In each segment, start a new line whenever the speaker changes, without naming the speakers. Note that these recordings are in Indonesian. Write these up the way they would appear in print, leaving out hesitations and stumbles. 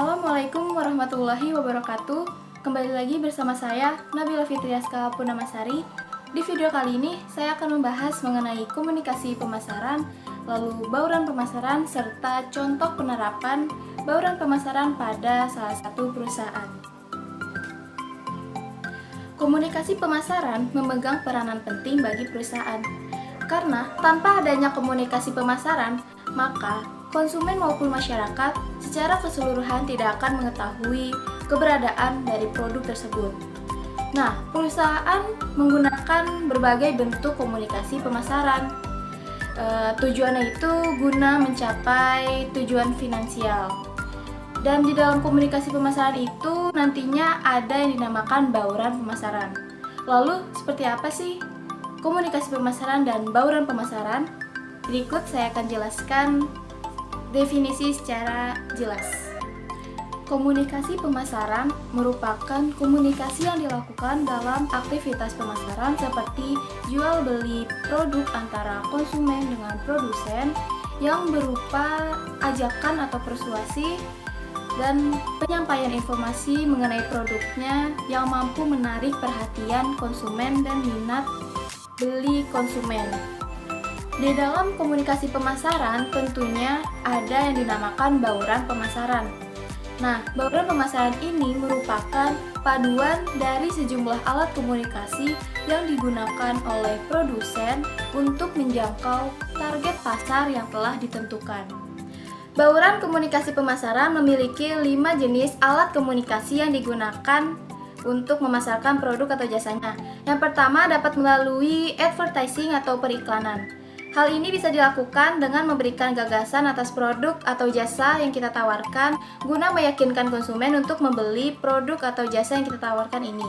Assalamualaikum warahmatullahi wabarakatuh. Kembali lagi bersama saya, Nabila Fitriaska Punamasari. Di video kali ini, saya akan membahas mengenai komunikasi pemasaran, lalu bauran pemasaran, serta contoh penerapan bauran pemasaran pada salah satu perusahaan. Komunikasi pemasaran memegang peranan penting bagi perusahaan, karena tanpa adanya komunikasi pemasaran, maka konsumen maupun masyarakat secara keseluruhan tidak akan mengetahui keberadaan dari produk tersebut. Nah, perusahaan menggunakan berbagai bentuk komunikasi pemasaran. Tujuannya itu guna mencapai tujuan finansial. Dan di dalam komunikasi pemasaran itu nantinya ada yang dinamakan bauran pemasaran. Lalu, seperti apa sih komunikasi pemasaran dan bauran pemasaran? Berikut saya akan jelaskan definisi secara jelas. Komunikasi pemasaran merupakan komunikasi yang dilakukan dalam aktivitas pemasaran seperti jual beli produk antara konsumen dengan produsen yang berupa ajakan atau persuasi dan penyampaian informasi mengenai produknya yang mampu menarik perhatian konsumen dan minat beli konsumen. Di dalam komunikasi pemasaran tentunya ada yang dinamakan bauran pemasaran. Nah, bauran pemasaran ini merupakan paduan dari sejumlah alat komunikasi yang digunakan oleh produsen untuk menjangkau target pasar yang telah ditentukan. Bauran komunikasi pemasaran memiliki 5 jenis alat komunikasi yang digunakan untuk memasarkan produk atau jasanya. Yang pertama dapat melalui advertising atau periklanan. Hal ini bisa dilakukan dengan memberikan gagasan atas produk atau jasa yang kita tawarkan guna meyakinkan konsumen untuk membeli produk atau jasa yang kita tawarkan ini.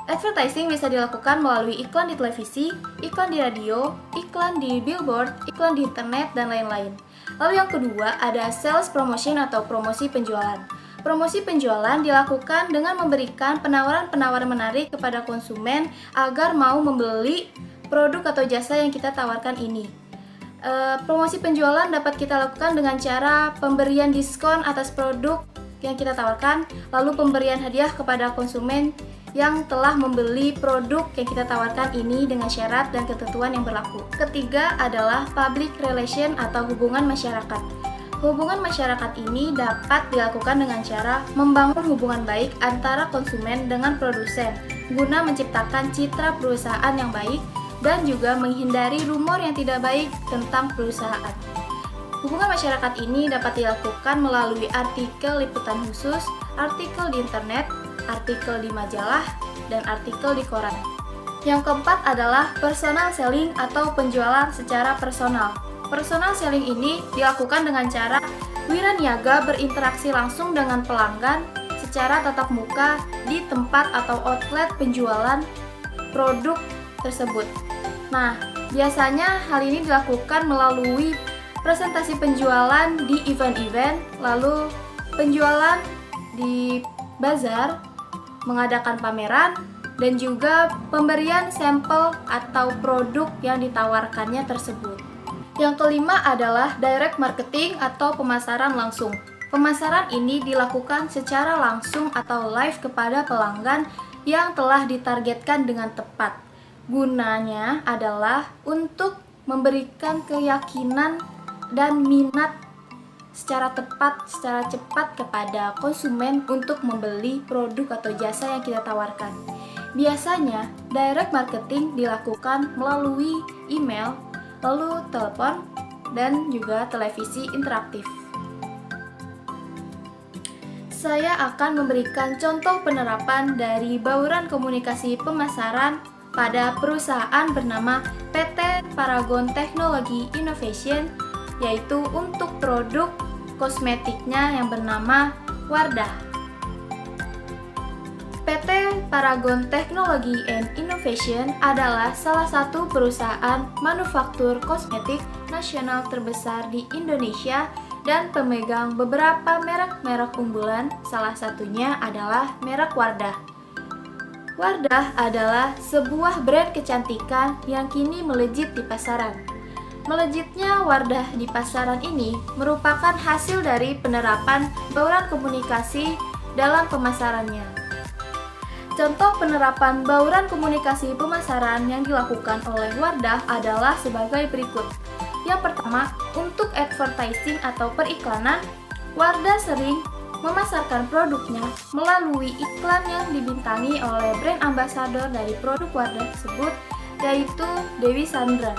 Advertising bisa dilakukan melalui iklan di televisi, iklan di radio, iklan di billboard, iklan di internet, dan lain-lain. Lalu yang kedua ada sales promotion atau promosi penjualan. Promosi penjualan dilakukan dengan memberikan penawaran-penawaran menarik kepada konsumen agar mau membeli produk atau jasa yang kita tawarkan ini. Promosi penjualan dapat kita lakukan dengan cara pemberian diskon atas produk yang kita tawarkan, lalu pemberian hadiah kepada konsumen yang telah membeli produk yang kita tawarkan ini dengan syarat dan ketentuan yang berlaku. Ketiga adalah public relation atau hubungan masyarakat. Hubungan masyarakat ini dapat dilakukan dengan cara membangun hubungan baik antara konsumen dengan produsen, guna menciptakan citra perusahaan yang baik dan juga menghindari rumor yang tidak baik tentang perusahaan. Hubungan masyarakat ini dapat dilakukan melalui artikel liputan khusus, artikel di internet, artikel di majalah, dan artikel di koran. Yang keempat adalah personal selling atau penjualan secara personal. Personal selling ini dilakukan dengan cara wiraniaga berinteraksi langsung dengan pelanggan secara tatap muka di tempat atau outlet penjualan produk tersebut. Nah, biasanya hal ini dilakukan melalui presentasi penjualan di event-event, lalu penjualan di bazar, mengadakan pameran, dan juga pemberian sampel atau produk yang ditawarkannya tersebut. Yang kelima adalah direct marketing atau pemasaran langsung. Pemasaran ini dilakukan secara langsung atau live kepada pelanggan yang telah ditargetkan dengan tepat. Gunanya adalah untuk memberikan keyakinan dan minat secara tepat, secara cepat kepada konsumen untuk membeli produk atau jasa yang kita tawarkan. Biasanya, direct marketing dilakukan melalui email, lalu telepon, dan juga televisi interaktif. Saya akan memberikan contoh penerapan dari bauran komunikasi pemasaran pada perusahaan bernama PT Paragon Technology Innovation, yaitu untuk produk kosmetiknya yang bernama Wardah. PT Paragon Technology and Innovation adalah salah satu perusahaan manufaktur kosmetik nasional terbesar di Indonesia dan pemegang beberapa merek-merek unggulan, salah satunya adalah merek Wardah. Wardah adalah sebuah brand kecantikan yang kini melejit di pasaran. Melejitnya Wardah di pasaran ini merupakan hasil dari penerapan bauran komunikasi dalam pemasarannya. Contoh penerapan bauran komunikasi pemasaran yang dilakukan oleh Wardah adalah sebagai berikut. Yang pertama, untuk advertising atau periklanan, Wardah sering memasarkan produknya melalui iklan yang dibintangi oleh brand ambassador dari produk Wardah tersebut, yaitu Dewi Sandra.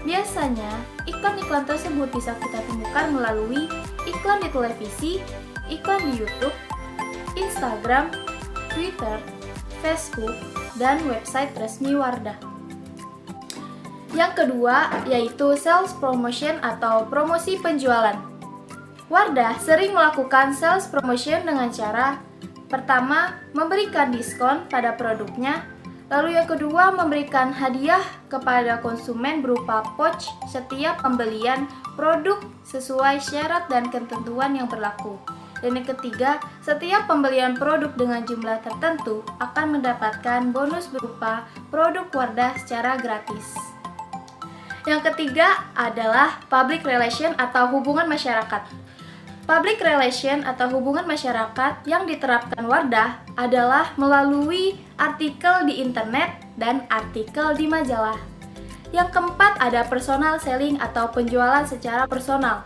Biasanya, iklan-iklan tersebut bisa kita temukan melalui iklan di televisi, iklan di YouTube, Instagram, Twitter, Facebook, dan website resmi Wardah. Yang kedua, yaitu sales promotion atau promosi penjualan. Wardah sering melakukan sales promotion dengan cara pertama, memberikan diskon pada produknya. Lalu yang kedua, memberikan hadiah kepada konsumen berupa pouch setiap pembelian produk sesuai syarat dan ketentuan yang berlaku. Dan yang ketiga, setiap pembelian produk dengan jumlah tertentu akan mendapatkan bonus berupa produk Wardah secara gratis. Yang ketiga adalah public relation atau hubungan masyarakat. Public relation atau hubungan masyarakat yang diterapkan Wardah adalah melalui artikel di internet dan artikel di majalah. Yang keempat ada personal selling atau penjualan secara personal.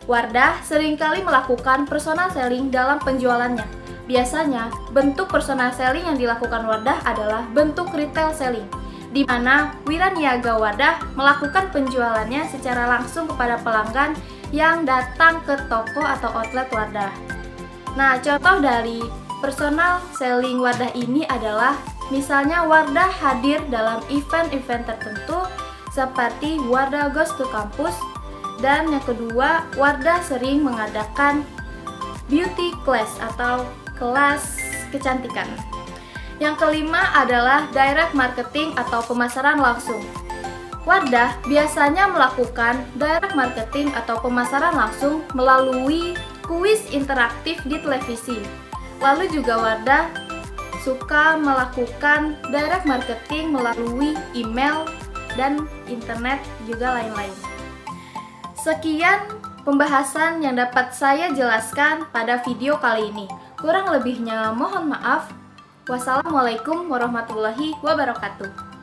Wardah seringkali melakukan personal selling dalam penjualannya. Biasanya, bentuk personal selling yang dilakukan Wardah adalah bentuk retail selling, di mana wiraniaga Wardah melakukan penjualannya secara langsung kepada pelanggan yang datang ke toko atau outlet Wardah. Nah, contoh dari personal selling Wardah ini adalah misalnya Wardah hadir dalam event-event tertentu seperti Wardah Goes to Campus, dan yang kedua, Wardah sering mengadakan beauty class atau kelas kecantikan. Yang kelima adalah direct marketing atau pemasaran langsung. Wardah biasanya melakukan direct marketing atau pemasaran langsung melalui kuis interaktif di televisi. Lalu juga Wardah suka melakukan direct marketing melalui email dan internet juga lain-lain. Sekian pembahasan yang dapat saya jelaskan pada video kali ini. Kurang lebihnya mohon maaf. Wassalamualaikum warahmatullahi wabarakatuh.